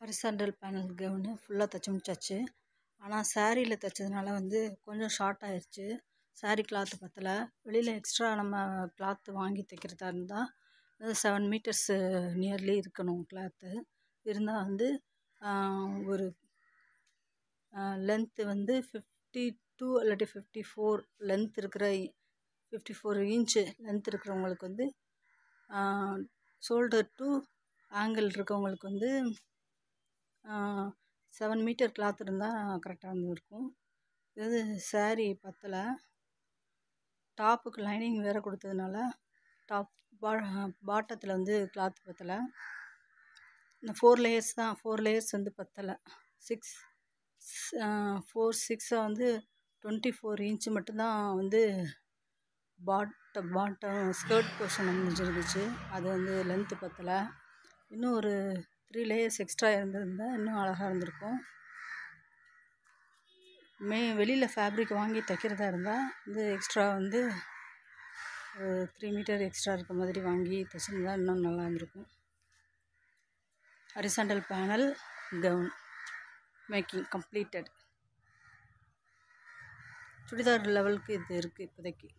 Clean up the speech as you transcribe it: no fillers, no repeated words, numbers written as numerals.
Horizontal panel gown ஃபுல்லாக தைச்சி முடிச்சாச்சு. ஆனால் சாரியில் தைச்சதுனால வந்து கொஞ்சம் ஷார்ட் ஆயிடுச்சு. சாரீ கிளாத்து பத்தலை. வெளியில் எக்ஸ்ட்ரா நம்ம கிளாத்து வாங்கி தைக்கிறதா இருந்தால் 7 மீட்டர்ஸு நியர்லி இருக்கணும் கிளாத்து. இருந்தால் வந்து ஒரு லென்த்து வந்து 52 இல்லாட்டி 54 லென்த் இருக்கிற 54 இன்ச்சு லென்த் இருக்கிறவங்களுக்கு வந்து ஷோல்டர் டு ஆங்கிள் இருக்கவங்களுக்கு வந்து 7 மீட்டர் கிளாத் இருந்தால் கரெக்டாக இருந்திருக்கும். இது சாரீ பத்தலை. டாப்புக்கு லைனிங் வேறு கொடுத்ததுனால பாட்டத்தில் வந்து கிளாத் பத்தலை. இந்த 4 லேயர்ஸ் தான், 4 லேயர்ஸ் வந்து பத்தலை. 4 6 வந்து 24 இன்ச்சு மட்டும்தான் வந்து பாட்டம் ஸ்கர்ட் போர்ஷன் முடிஞ்சிருந்துச்சு. அது வந்து லென்த்து பத்தலை. இன்னும் ஒரு 3 லேயர்ஸ் எக்ஸ்ட்ரா இருந்திருந்தால் இன்னும் அழகாக இருந்திருக்கும். வெளியில் ஃபேப்ரிக் வாங்கி தைக்கிறதா இருந்தால் வந்து எக்ஸ்ட்ரா வந்து 3 மீட்டர் எக்ஸ்ட்ரா இருக்க மாதிரி வாங்கி தைச்சிருந்தா இன்னும் நல்லா இருந்திருக்கும். Horizontal panel gown making completed. Churidar லெவலுக்கு இது இருக்குது இப்போதைக்கு.